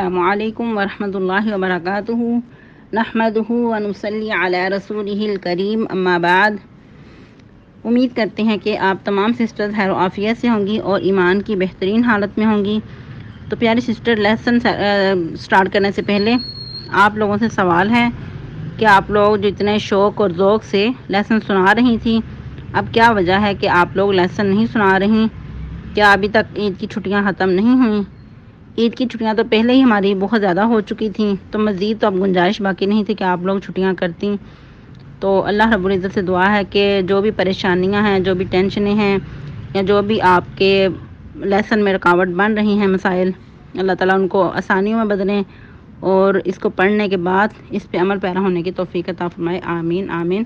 السلام علیکم ورحمۃ اللہ وبرکاتہ نحمدہ ونصلی علی رسولہ الکریم اما بعد۔ امید کرتے ہیں کہ آپ تمام سسٹرز خیر و عافیت سے ہوں گی اور ایمان کی بہترین حالت میں ہوں گی۔ تو پیاری سسٹر، لیسن سٹارٹ کرنے سے پہلے آپ لوگوں سے سوال ہے کہ آپ لوگ جو اتنے شوق اور ذوق سے لیسن سنا رہی تھیں، اب کیا وجہ ہے کہ آپ لوگ لیسن نہیں سنا رہی؟ کیا ابھی تک عید کی چھٹیاں ختم نہیں ہوئیں؟ عید کی چھٹیاں تو پہلے ہی ہماری بہت زیادہ ہو چکی تھیں، تو مزید تو اب گنجائش باقی نہیں تھی کہ آپ لوگ چھٹیاں کرتیں۔ تو اللہ رب العزت سے دعا ہے کہ جو بھی پریشانیاں ہیں، جو بھی ٹینشنیں ہیں، یا جو بھی آپ کے لیسن میں رکاوٹ بن رہی ہیں مسائل، اللہ تعالیٰ ان کو آسانیوں میں بدلیں اور اس کو پڑھنے کے بعد اس پہ عمل پیرا ہونے کی توفیق عطا فرمائے، آمین آمین۔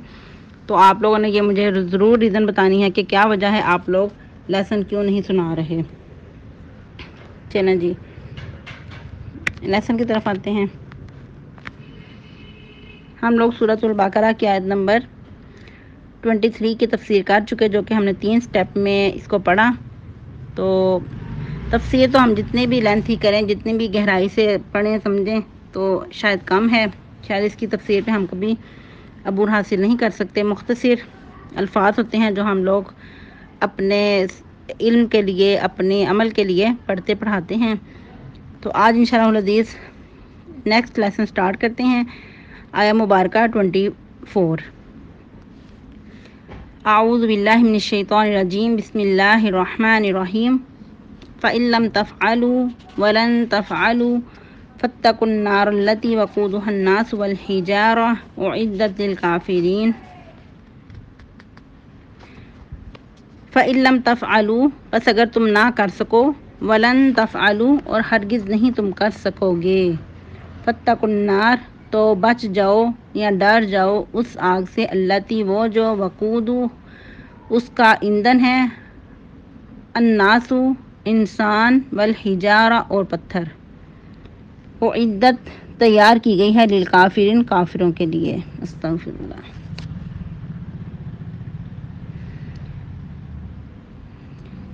تو آپ لوگوں نے یہ مجھے ضرور ریزن بتانی ہے کہ کیا وجہ ہے آپ لوگ لیسن کیوں نہیں سنا رہے۔ چلیں جی، لیسن کی طرف آتے ہیں۔ ہم لوگ سورۃ البقرہ کی آیت نمبر 23 کی تفسیر کر چکے، جو کہ ہم نے 3 سٹیپ میں اس کو پڑھا۔ تو تفسیر تو ہم جتنے بھی لینتھی کریں، جتنی بھی گہرائی سے پڑھیں سمجھیں تو شاید کم ہے، شاید اس کی تفسیر پہ ہم کبھی عبور حاصل نہیں کر سکتے۔ مختصر الفاظ ہوتے ہیں جو ہم لوگ اپنے علم کے لیے، اپنے عمل کے لیے پڑھتے پڑھاتے ہیں۔ تو آج انشاءاللہ العزیز نیکسٹ لیسن سٹارٹ کرتے ہیں۔ آیہ مبارکہ 24۔ اعوذ باللہ من الشیطان الرجیم، بسم اللہ الرحمن الرحیم۔ فَإِن لَّمْ تَفْعَلُوا وَلَن تَفْعَلُوا فَاتَّقُوا النَّارَ الَّتِي وَقُودُهَا النَّاسُ وَالْحِجَارَةُ أُعِدَّتْ لِلْكَافِرِينَ۔ فَإِن لَّمْ تَفْعَلُوا، پس اگر تم نہ کر سکو، وَلَن تَفْعَلُوا، اور ہرگز نہیں تم کر سکو گے، فَاتَّقُوا النَّارَ، تو بچ جاؤ یا ڈر جاؤ اس آگ سے، التی، وہ جو، وقود، اس کا ایندھن ہے، الناس، انسان، والحجارہ، اور پتھر، اعدت، تیار کی گئی ہے، للکافرین، کافروں کے لیے۔ استغفر اللہ۔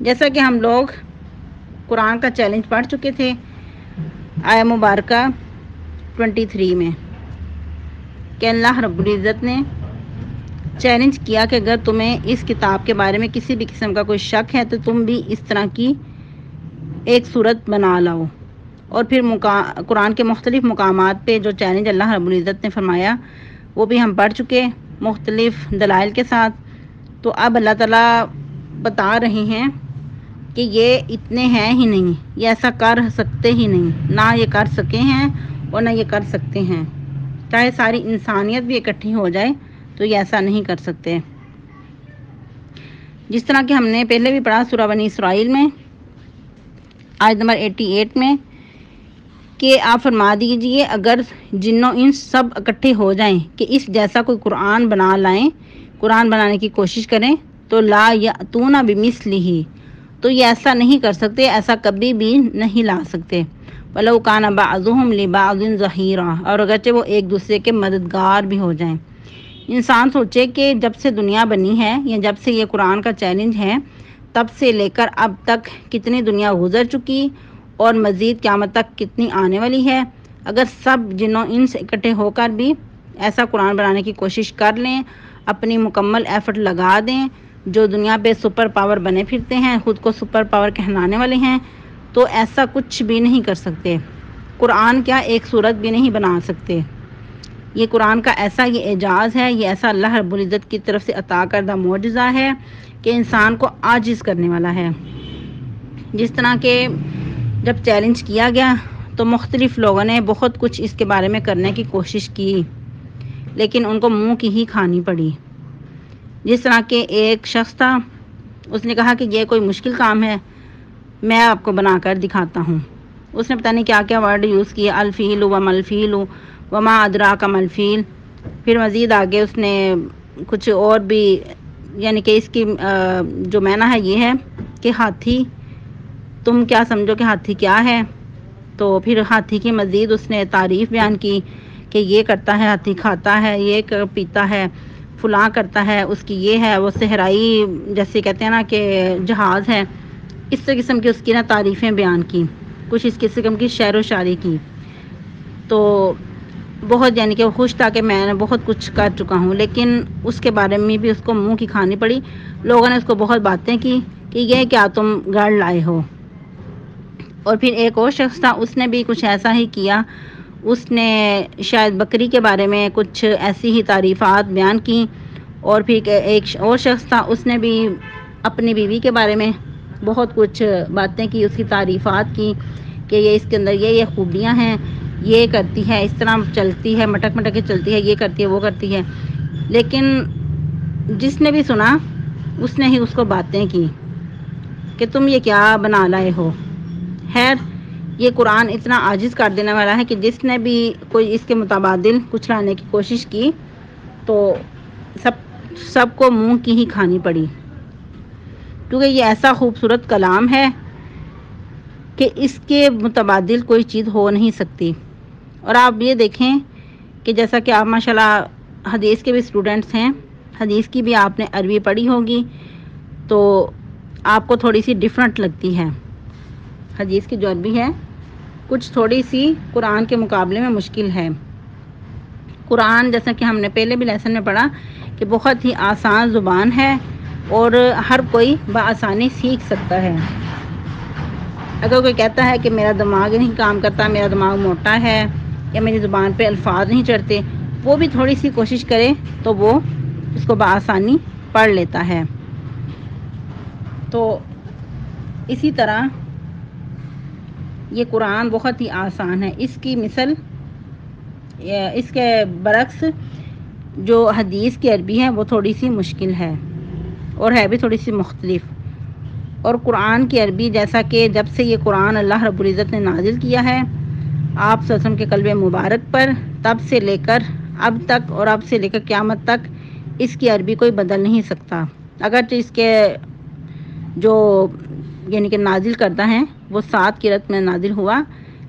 جیسا کہ ہم لوگ قرآن کا چیلنج پڑھ چکے تھے آیہ مبارکہ 23 میں، کہ اللہ رب العزت نے چیلنج کیا کہ اگر تمہیں اس کتاب کے بارے میں کسی بھی قسم کا کوئی شک ہے تو تم بھی اس طرح کی ایک صورت بنا لاؤ۔ اور پھر قرآن کے مختلف مقامات پہ جو چیلنج اللہ رب العزت نے فرمایا وہ بھی ہم پڑھ چکے مختلف دلائل کے ساتھ۔ تو اب اللہ تعالیٰ بتا رہے ہیں کہ یہ اتنے ہیں ہی نہیں، یہ ایسا کر سکتے ہی نہیں، نہ یہ کر سکے ہیں اور نہ یہ کر سکتے ہیں، چاہے ساری انسانیت بھی اکٹھی ہو جائے تو یہ ایسا نہیں کر سکتے۔ جس طرح کہ ہم نے پہلے بھی پڑھا سورہ بنی اسرائیل میں آیت نمبر 88 میں، کہ آپ فرما دیجئے اگر جن و انس سب اکٹھے ہو جائیں کہ اس جیسا کوئی قرآن بنا لائیں، قرآن بنانے کی کوشش کریں، تو لا یأتون بمثلہ، تو یہ ایسا نہیں کر سکتے، ایسا کبھی بھی نہیں لا سکتے۔ وَلَوْ كَانَ بَعْضُهُمْ لِبَعْضٍ ظَهِيرًا، اور اگرچہ وہ ایک دوسرے کے مددگار بھی ہو جائیں۔ انسان سوچے کہ جب سے دنیا بنی ہے یا جب سے یہ قرآن کا چیلنج ہے، تب سے لے کر اب تک کتنی دنیا گزر چکی اور مزید قیامت تک کتنی آنے والی ہے۔ اگر سب جن و انس اکٹھے ہو کر بھی ایسا قرآن بنانے کی کوشش کر لیں، اپنی مکمل ایفرٹ لگا دیں، جو دنیا پہ سپر پاور بنے پھرتے ہیں، خود کو سپر پاور کہلانے والے ہیں، تو ایسا کچھ بھی نہیں کر سکتے۔ قرآن کیا ایک سورت بھی نہیں بنا سکتے۔ یہ قرآن کا ایسا یہ اعجاز ہے، یہ ایسا اللہ رب العزت کی طرف سے عطا کردہ معجزہ ہے کہ انسان کو عاجز کرنے والا ہے۔ جس طرح کہ جب چیلنج کیا گیا تو مختلف لوگوں نے بہت کچھ اس کے بارے میں کرنے کی کوشش کی، لیکن ان کو منہ کی ہی کھانی پڑی۔ جس طرح کہ ایک شخص تھا، اس نے کہا کہ یہ کوئی مشکل کام ہے، میں آپ کو بنا کر دکھاتا ہوں۔ اس نے پتہ نہیں کیا کیا ورڈ یوز کیا، الفیل وما الفیل وما ادراک ما الفیل۔ پھر مزید آگے اس نے کچھ اور بھی، یعنی کہ اس کی جو معنی ہے یہ ہے کہ ہاتھی، تم کیا سمجھو کہ ہاتھی کیا ہے؟ تو پھر ہاتھی کی مزید اس نے تعریف بیان کی کہ یہ کرتا ہے، ہاتھی کھاتا ہے، یہ پیتا ہے، فلاں کرتا ہے، اس کی یہ ہے، وہ صحرائی جیسے کہتے ہیں نا کہ جہاز ہے، اس قسم کی اس کی نا تعریفیں بیان کی۔ کچھ اس قسم کی شعر و شاعری کی، تو بہت یعنی کہ وہ خوش تھا کہ میں نے بہت کچھ کر چکا ہوں، لیکن اس کے بارے میں بھی اس کو منہ کی کھانی پڑی۔ لوگوں نے اس کو بہت باتیں کی کہ یہ کیا تم گڑھ لائے ہو۔ اور پھر ایک اور شخص تھا، اس نے بھی کچھ ایسا ہی کیا، اس نے شاید بکری کے بارے میں کچھ ایسی ہی تعریفات بیان کی۔ اور پھر ایک اور شخص تھا، اس نے بھی اپنی بیوی کے بارے میں بہت کچھ باتیں کی، اس کی تعریفات کی کہ یہ اس کے اندر یہ خوبیاں ہیں، یہ کرتی ہے، اس طرح چلتی ہے، مٹک مٹک کے چلتی ہے، یہ کرتی ہے، وہ کرتی ہے۔ لیکن جس نے بھی سنا اس نے ہی اس کو باتیں کی کہ تم یہ کیا بنا لائے ہو۔ خیر، یہ قرآن اتنا عاجز کر دینے والا ہے کہ جس نے بھی کوئی اس کے متبادل کچھ لانے کی کوشش کی تو سب کو منہ کی ہی کھانی پڑی، کیونکہ یہ ایسا خوبصورت کلام ہے کہ اس کے متبادل کوئی چیز ہو نہیں سکتی۔ اور آپ یہ دیکھیں کہ جیسا کہ آپ ماشاءاللہ حدیث کے بھی اسٹوڈنٹس ہیں، حدیث کی بھی آپ نے عربی پڑھی ہوگی، تو آپ کو تھوڑی سی ڈیفرنٹ لگتی ہے حدیث کی جو عربی ہے، کچھ تھوڑی سی قرآن کے مقابلے میں مشکل ہے۔ قرآن جیسا کہ ہم نے پہلے بھی لیسن میں پڑھا کہ بہت ہی آسان زبان ہے اور ہر کوئی بآسانی سیکھ سکتا ہے۔ اگر کوئی کہتا ہے کہ میرا دماغ نہیں کام کرتا، میرا دماغ موٹا ہے یا میری زبان پہ الفاظ نہیں چڑھتے، وہ بھی تھوڑی سی کوشش کرے تو وہ اس کو بآسانی پڑھ لیتا ہے۔ تو اسی طرح یہ قرآن بہت ہی آسان ہے۔ اس کی مثل، اس کے برعکس جو حدیث کی عربی ہے وہ تھوڑی سی مشکل ہے اور ہے بھی تھوڑی سی مختلف۔ اور قرآن کی عربی جیسا کہ جب سے یہ قرآن اللہ رب العزت نے نازل کیا ہے آپ صلی اللہ علیہ وسلم کے قلب مبارک پر، تب سے لے کر اب تک اور اب سے لے کر قیامت تک اس کی عربی کوئی بدل نہیں سکتا۔ اگرچہ اس کے جو یعنی کہ نازل کرتا ہے وہ 7 قرأت میں نازل ہوا،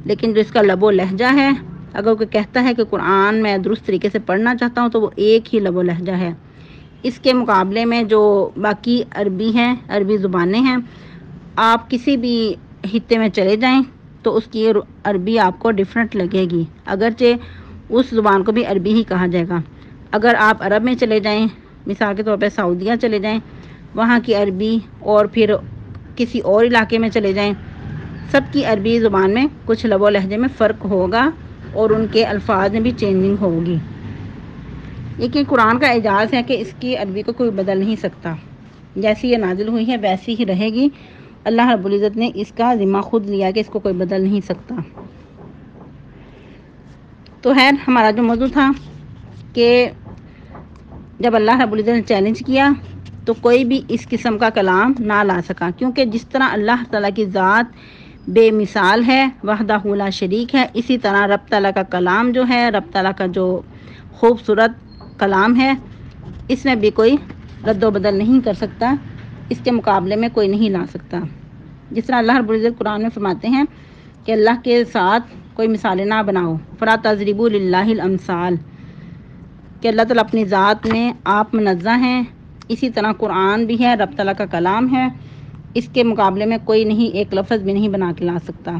لیکن جو اس کا لب و لہجہ ہے، اگر کوئی کہتا ہے کہ قرآن میں درست طریقے سے پڑھنا چاہتا ہوں تو وہ ایک ہی لب و لہجہ ہے۔ اس کے مقابلے میں جو باقی عربی ہیں، عربی زبانیں ہیں، آپ کسی بھی خطے میں چلے جائیں تو اس کی عربی آپ کو ڈیفرنٹ لگے گی، اگرچہ اس زبان کو بھی عربی ہی کہا جائے گا۔ اگر آپ عرب میں چلے جائیں، مثال کے طور پہ سعودیہ چلے جائیں، وہاں کی عربی اور پھر کسی اور علاقے میں چلے جائیں، سب کی عربی زبان میں کچھ لب و لہجے میں فرق ہوگا اور ان کے الفاظ میں بھی چینجنگ ہوگی۔ لیکن قرآن کا اعجاز ہے کہ اس کی عربی کو کوئی بدل نہیں سکتا، جیسی یہ نازل ہوئی ہے ویسی ہی رہے گی۔ اللہ رب العزت نے اس کا ذمہ خود لیا کہ اس کو کوئی بدل نہیں سکتا۔ تو خیر، ہمارا جو موضوع تھا کہ جب اللہ رب العزت نے چیلنج کیا تو کوئی بھی اس قسم کا کلام نہ لا سکا، کیونکہ جس طرح اللہ تعالیٰ کی ذات بے مثال ہے، وحدہ لا شریک ہے، اسی طرح رب تعالیٰ کا کلام جو ہے، رب تعالیٰ کا جو خوبصورت کلام ہے، اس میں بھی کوئی رد و بدل نہیں کر سکتا، اس کے مقابلے میں کوئی نہیں لا سکتا۔ جس طرح اللہ رب العزت قرآن میں فرماتے ہیں کہ اللہ کے ساتھ کوئی مثالیں نہ بناؤ، فلا تضربوا للہ الامثال، کہ اللہ تعالیٰ اپنی ذات میں آپ منزہ ہیں، اسی طرح قرآن بھی ہے، رب تعالیٰ کا کلام ہے، اس کے مقابلے میں کوئی نہیں ایک لفظ بھی نہیں بنا کے لا سکتا۔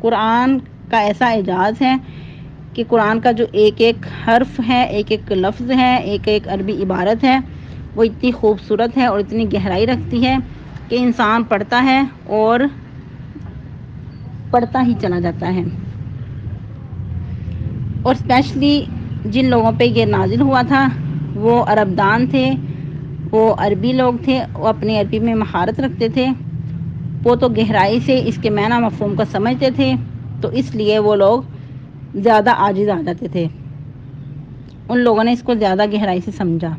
قرآن کا ایسا اعجاز ہے کہ قرآن کا جو ایک ایک حرف ہے، ایک ایک لفظ ہے، ایک ایک عربی عبارت ہے، وہ اتنی خوبصورت ہے اور اتنی گہرائی رکھتی ہے کہ انسان پڑھتا ہے اور پڑھتا ہی چلا جاتا ہے۔ اور اسپیشلی جن لوگوں پہ یہ نازل ہوا تھا وہ عرب دان تھے، وہ عربی لوگ تھے، وہ اپنی عربی میں مہارت رکھتے تھے، وہ تو گہرائی سے اس کے معنی مفہوم کو سمجھتے تھے، تو اس لیے وہ لوگ زیادہ عاجز آ جاتے تھے، ان لوگوں نے اس کو زیادہ گہرائی سے سمجھا۔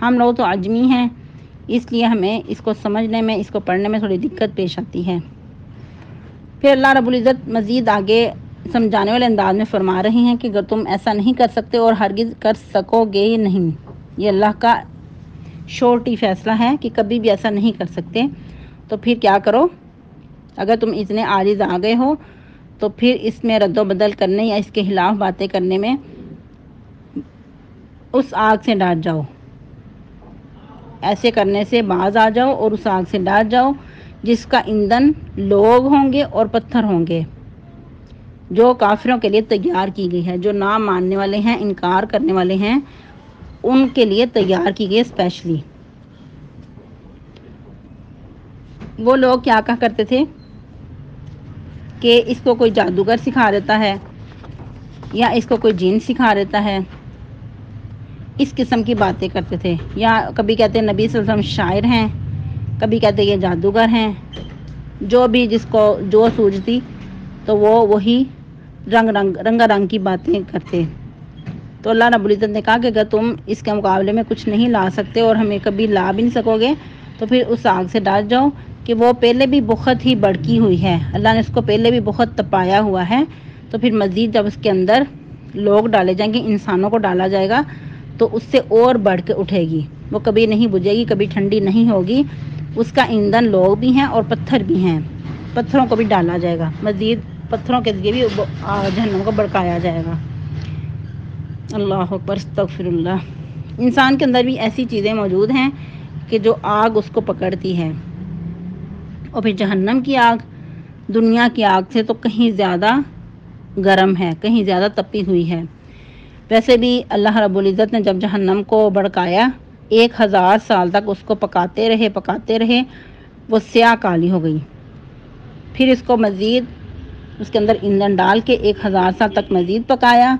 ہم لوگ تو عجمی ہیں، اس لیے ہمیں اس کو سمجھنے میں، اس کو پڑھنے میں تھوڑی دقت پیش آتی ہے۔ پھر اللہ رب العزت مزید آگے سمجھانے والے انداز میں فرما رہی ہیں کہ اگر تم ایسا نہیں کر سکتے اور ہرگز کر سکو گے ہی نہیں، یہ اللہ کا شورٹی فیصلہ ہے کہ کبھی بھی ایسا نہیں کر سکتے، تو پھر کیا کرو؟ اگر تم اتنے عاجز آ گئے ہو تو پھر اس میں رد و بدل کرنے یا اس کے خلاف باتیں کرنے میں اس آگ سے ڈر جاؤ، ایسے کرنے سے باز آ جاؤ اور اس آگ سے ڈر جاؤ جس کا ایندھن لوگ ہوں گے اور پتھر ہوں گے، جو کافروں کے لیے تیار کی گئی ہے، جو نہ ماننے والے ہیں، انکار کرنے والے ہیں، ان کے لیے تیار کی گئی اسپیشلی۔ وہ لوگ کیا کہا کرتے تھے کہ اس کو کوئی جادوگر سکھا دیتا ہے یا اس کو کوئی جن سکھا دیتا ہے، اس قسم کی باتیں کرتے تھے، یا کبھی کہتے ہیں نبی صلی اللہ علیہ وسلم شاعر ہیں، کبھی کہتے ہیں یہ جادوگر ہیں، جو بھی جس کو جو سوجتی تو وہ وہی رنگا رنگ کی باتیں کرتے۔ تو اللہ رب العزت نے کہا کہ اگر تم اس کے مقابلے میں کچھ نہیں لا سکتے اور ہمیں کبھی لا بھی نہیں سکو گے تو پھر اس آگ سے ڈر جاؤ کہ وہ پہلے بھی بہت ہی بڑکی ہوئی ہے، اللہ نے اس کو پہلے بھی بہت تپایا ہوا ہے، تو پھر مزید جب اس کے اندر لوگ ڈالے جائیں گے، انسانوں کو ڈالا جائے گا تو اس سے اور بڑھ کے اٹھے گی، وہ کبھی نہیں بجھے گی، کبھی ٹھنڈی نہیں ہوگی، اس کا ایندھن لوگ بھی ہیں اور پتھر بھی ہیں، پتھروں کو بھی ڈالا جائے گا، مزید پتھروں کے ذریعے بھی جہنم کو بڑکایا جائے گا۔ اللہ اکبر، استغفر اللہ۔ انسان کے اندر بھی ایسی چیزیں موجود ہیں کہ جو آگ اس کو پکڑتی ہے، اور پھر جہنم کی آگ دنیا کی آگ سے تو کہیں زیادہ گرم ہے، کہیں زیادہ تپی ہوئی ہے۔ ویسے بھی اللہ رب العزت نے جب جہنم کو بڑکایا 1000 سال تک اس کو پکاتے رہے، وہ سیاہ کالی ہو گئی، پھر اس کو مزید اس کے اندر ایندھن ڈال کے 1000 سال تک مزید پکایا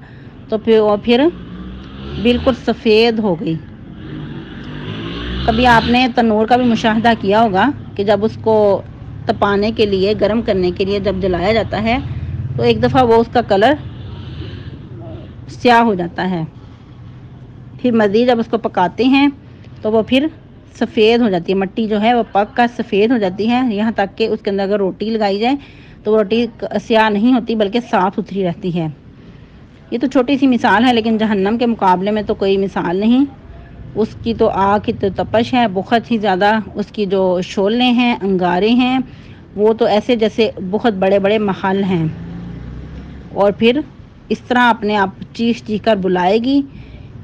تو پھر بالکل سفید ہو گئی۔ کبھی آپ نے تنور کا بھی مشاہدہ کیا ہوگا کہ جب اس کو تپانے کے لیے، گرم کرنے کے لیے جب جلایا جاتا ہے تو ایک دفعہ وہ اس کا کلر سیاہ ہو جاتا ہے، پھر مزید جب اس کو پکاتے ہیں تو وہ پھر سفید ہو جاتی ہے، مٹی جو ہے وہ پک کر سفید ہو جاتی ہے، یہاں تک کہ اس کے اندر اگر روٹی لگائی جائے تو وہ روٹی سیاہ نہیں ہوتی بلکہ صاف ستھری رہتی ہے۔ یہ تو چھوٹی سی مثال ہے، لیکن جہنم کے مقابلے میں تو کوئی مثال نہیں، اس کی تو آگ کی تو تپش ہے بہت ہی زیادہ، اس کی جو شعلے ہیں، انگارے ہیں، وہ تو ایسے جیسے بہت بڑے بڑے محل ہیں، اور پھر اس طرح اپنے آپ چیخ کر بلائے گی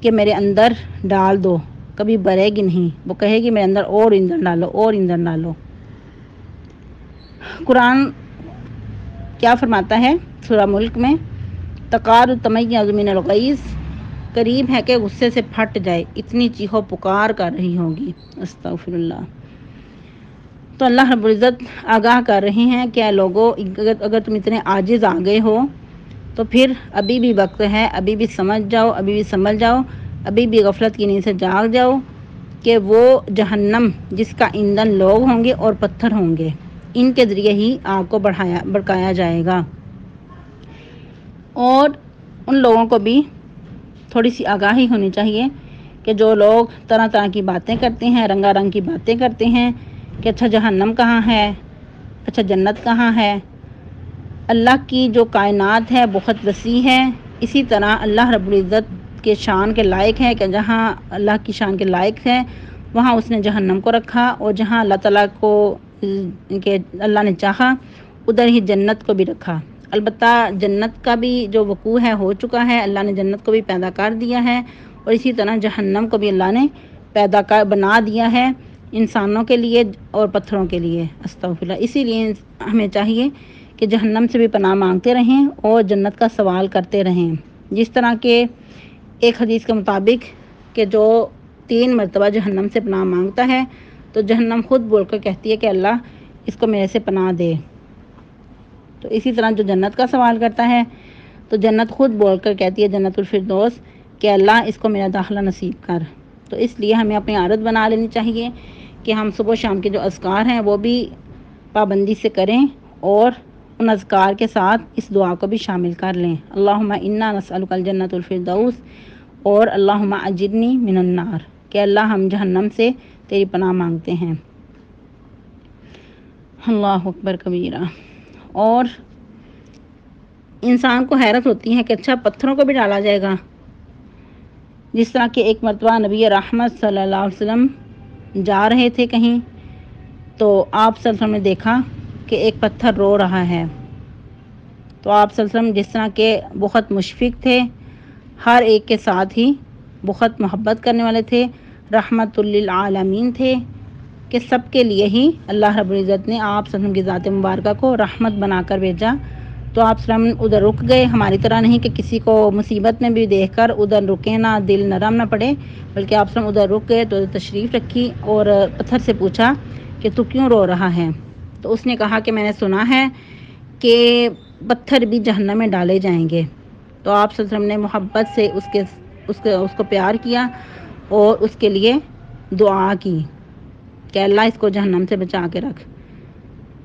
کہ میرے اندر ڈال دو، کبھی برے گی نہیں، وہ کہے گی میرے اندر اور ایندھن ڈالو، اور ایندھن ڈالو۔ قرآن کیا فرماتا ہے سورہ ملک میں، تقار تمیز من الغیظ، قریب ہے کہ غصے سے پھٹ جائے، اتنی چیخو پکار کر رہی ہوگی، استغفر اللہ۔ تو اللہ رب العزت آگاہ کر رہے ہیں کہ اے لوگو، اگر تم اتنے عاجز آ گئے ہو تو پھر ابھی بھی وقت ہے، ابھی بھی سمجھ جاؤ، ابھی بھی سنبھل جاؤ، ابھی بھی غفلت کی نیند سے جاگ جاؤ کہ وہ جہنم جس کا ایندھن لوگ ہوں گے اور پتھر ہوں گے، ان کے ذریعے ہی آگ کو بڑھکایا جائے گا۔ اور ان لوگوں کو بھی تھوڑی سی آگاہی ہونی چاہیے کہ جو لوگ طرح طرح کی باتیں کرتے ہیں، رنگا رنگ کی باتیں کرتے ہیں کہ اچھا جہنم کہاں ہے، اچھا جنت کہاں ہے۔ اللہ کی جو کائنات ہے بہت وسیع ہے، اسی طرح اللہ رب العزت کے شان کے لائق ہے کہ جہاں اللہ کی شان کے لائق ہے وہاں اس نے جہنم کو رکھا، اور جہاں اللہ تعالیٰ کو کہ اللہ نے چاہا ادھر ہی جنت کو بھی رکھا۔ البتہ جنت کا بھی جو وقوع ہے ہو چکا ہے، اللہ نے جنت کو بھی پیدا کر دیا ہے، اور اسی طرح جہنم کو بھی اللہ نے بنا دیا ہے انسانوں کے لیے اور پتھروں کے لیے، استغفر اللہ۔ اسی لیے ہمیں چاہیے کہ جہنم سے بھی پناہ مانگتے رہیں اور جنت کا سوال کرتے رہیں، جس طرح کہ ایک حدیث کے مطابق کہ جو 3 مرتبہ جہنم سے پناہ مانگتا ہے تو جہنم خود بول کر کہتی ہے کہ اللہ اس کو میرے سے پناہ دے۔ تو اسی طرح جو جنت کا سوال کرتا ہے تو جنت خود بول کر کہتی ہے، جنت الفردوس، کہ اللہ اس کو میرا داخلہ نصیب کر۔ تو اس لیے ہمیں اپنی عادت بنا لینی چاہیے کہ ہم صبح و شام کے جو اذکار ہیں وہ بھی پابندی سے کریں، اور ان اذکار کے ساتھ اس دعا کو بھی شامل کر لیں، اللہم انا نسألک الجنت الفردوس، اور اللہم اجرنی من النار، کہ اللہ ہم جہنم سے تیری پناہ مانگتے ہیں۔ اللہ اکبر کبیرہ۔ اور انسان کو حیرت ہوتی ہے کہ اچھا پتھروں کو بھی ڈالا جائے گا، جس طرح کہ ایک مرتبہ نبی رحمت صلی اللہ علیہ وسلم جا رہے تھے کہیں تو آپ صلی اللہ علیہ وسلم نے دیکھا کہ ایک پتھر رو رہا ہے، تو آپ صلی اللہ علیہ وسلم جس طرح کہ بہت مشفق تھے، ہر ایک کے ساتھ ہی بہت محبت کرنے والے تھے، رحمت للعالمین تھے، کہ سب کے لیے ہی اللہ رب العزت نے آپ صلی اللہ علیہ وسلم کی ذات مبارکہ کو رحمت بنا کر بھیجا۔ تو آپ صلی اللہ علیہ وسلم ادھر رک گئے، ہماری طرح نہیں کہ کسی کو مصیبت میں بھی دیکھ کر ادھر رکے نہ، دل نرم نہ پڑے، بلکہ آپ صلی اللہ علیہ وسلم ادھر رک گئے تو تشریف رکھی اور پتھر سے پوچھا کہ تو کیوں رو رہا ہے؟ تو اس نے کہا کہ میں نے سنا ہے کہ پتھر بھی جہنم میں ڈالے جائیں گے۔ تو آپ صلی اللہ علیہ وسلم نے محبت سے اس کو پیار کیا اور اس کے لیے دعا کی کہ اللہ اس کو جہنم سے بچا کے رکھ۔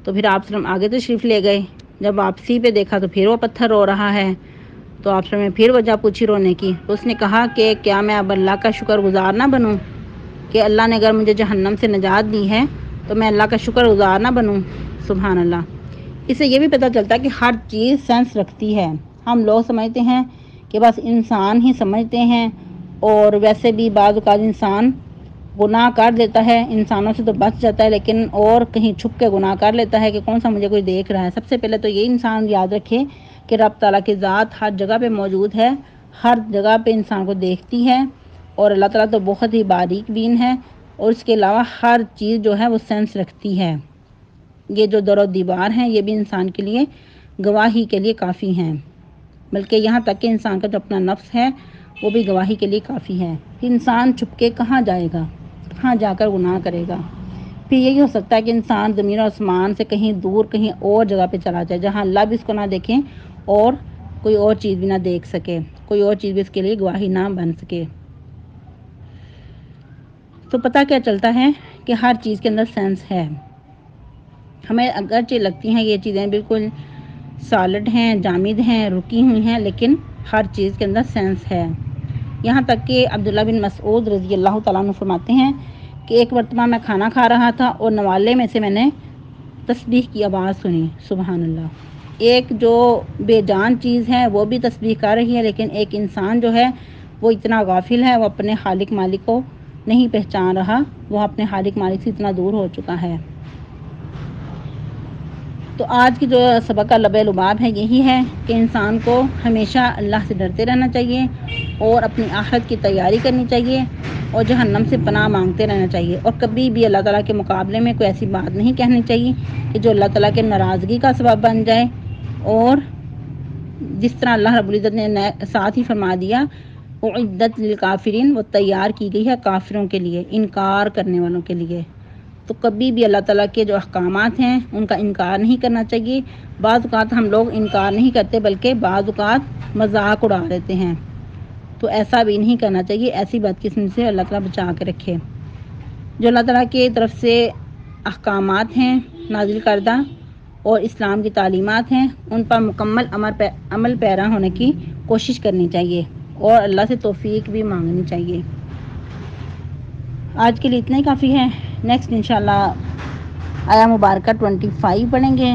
تو پھر آپ صلی اللہ علیہ وسلم آگے تشریف لے گئے، جب واپسی پہ دیکھا تو پھر وہ پتھر رو رہا ہے۔ تو آپ صلی اللہ علیہ وسلم نے پھر وجہ پوچھی رونے کی، تو اس نے کہا کہ کیا میں اب اللہ کا شکر گزار نہ بنوں کہ اللہ نے اگر مجھے جہنم سے نجات دی ہے تو میں اللہ کا شکر گزار نہ بنوں؟ سبحان اللہ۔ اس سے یہ بھی پتہ چلتا ہے کہ ہر چیز سینس رکھتی ہے۔ ہم لوگ سمجھتے ہیں کہ بس انسان ہی سمجھتے ہیں، اور ویسے بھی بعض اوقات انسان گناہ کر دیتا ہے، انسانوں سے تو بچ جاتا ہے لیکن اور کہیں چھپ کے گناہ کر لیتا ہے کہ کون سا مجھے کوئی دیکھ رہا ہے۔ سب سے پہلے تو یہ انسان یاد رکھے کہ رب تعالیٰ کی ذات ہر جگہ پہ موجود ہے، ہر جگہ پہ انسان کو دیکھتی ہے، اور اللہ تعالیٰ تو بہت ہی باریک بین ہے، اور اس کے علاوہ ہر چیز جو ہے وہ سینس رکھتی ہے۔ یہ جو در و دیوار ہیں یہ بھی انسان کے لیے گواہی کے لیے کافی ہیں، بلکہ یہاں تک کہ انسان کا جو اپنا نفس ہے وہ بھی گواہی کے لیے کافی ہے۔ انسان چھپ کے کہاں جائے گا، کہاں جا کر گناہ کرے گا؟ پھر یہی ہو سکتا ہے کہ انسان زمین و آسمان سے کہیں دور کہیں اور جگہ پہ چلا جائے جہاں اللہ بھی اس کو نہ دیکھیں اور کوئی اور چیز بھی نہ دیکھ سکے، کوئی اور چیز بھی اس کے لیے گواہی نہ بن سکے۔ تو پتہ کیا چلتا ہے کہ ہر چیز کے اندر سینس ہے۔ ہمیں اگرچہ لگتی ہیں یہ چیزیں بالکل سالڈ ہیں، جامد ہیں، رکی ہوئی ہیں، لیکن ہر چیز کے اندر سینس ہے۔ یہاں تک کہ عبداللہ بن مسعود رضی اللہ تعالیٰ عنہ فرماتے ہیں کہ ایک مرتبہ میں کھانا کھا رہا تھا اور نوالے میں سے میں نے تسبیح کی آواز سنی۔ سبحان اللہ۔ ایک جو بے جان چیز ہے وہ بھی تسبیح کر رہی ہے، لیکن ایک انسان جو ہے وہ اتنا غافل ہے، وہ اپنے خالق مالک کو نہیں پہچان رہا، وہ اپنے خالق مالک سے اتنا دور ہو چکا ہے۔ تو آج کی جو سبق کا لب لباب ہے یہی ہے کہ انسان کو ہمیشہ اللہ سے ڈرتے رہنا چاہیے اور اپنی آخرت کی تیاری کرنی چاہیے اور جہنم سے پناہ مانگتے رہنا چاہیے، اور کبھی بھی اللہ تعالیٰ کے مقابلے میں کوئی ایسی بات نہیں کہنی چاہیے کہ جو اللہ تعالیٰ کے ناراضگی کا سبب بن جائے، اور جس طرح اللہ رب العزت نے ساتھ ہی فرما دیا اعدت للکافرین، وہ تیار کی گئی ہے کافروں کے لیے، انکار کرنے والوں کے لیے۔ تو کبھی بھی اللہ تعالیٰ کے جو احکامات ہیں ان کا انکار نہیں کرنا چاہیے۔ بعض اوقات ہم لوگ انکار نہیں کرتے بلکہ بعض اوقات مذاق اڑا دیتے ہیں، تو ایسا بھی نہیں کرنا چاہیے۔ ایسی بدقسمتی سے اللہ تعالیٰ بچا کے رکھے۔ جو اللہ تعالیٰ کی طرف سے احکامات ہیں نازل کردہ اور اسلام کی تعلیمات ہیں ان پر مکمل عمل پیرا ہونے کی کوشش کرنی چاہیے اور اللہ سے توفیق بھی مانگنی چاہیے۔ آج کے لیے اتنا ہی کافی ہے۔ نیکسٹ انشاءاللہ آیا مبارکہ 25 پڑھیں گے۔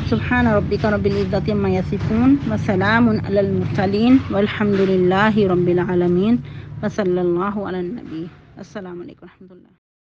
سبحان ربک رب العزت عما یصفون وسلام علی المرسلین والحمد للہ رب العالمین وصلی اللہ علی النبی۔ السلام علیکم و رحمۃ اللہ۔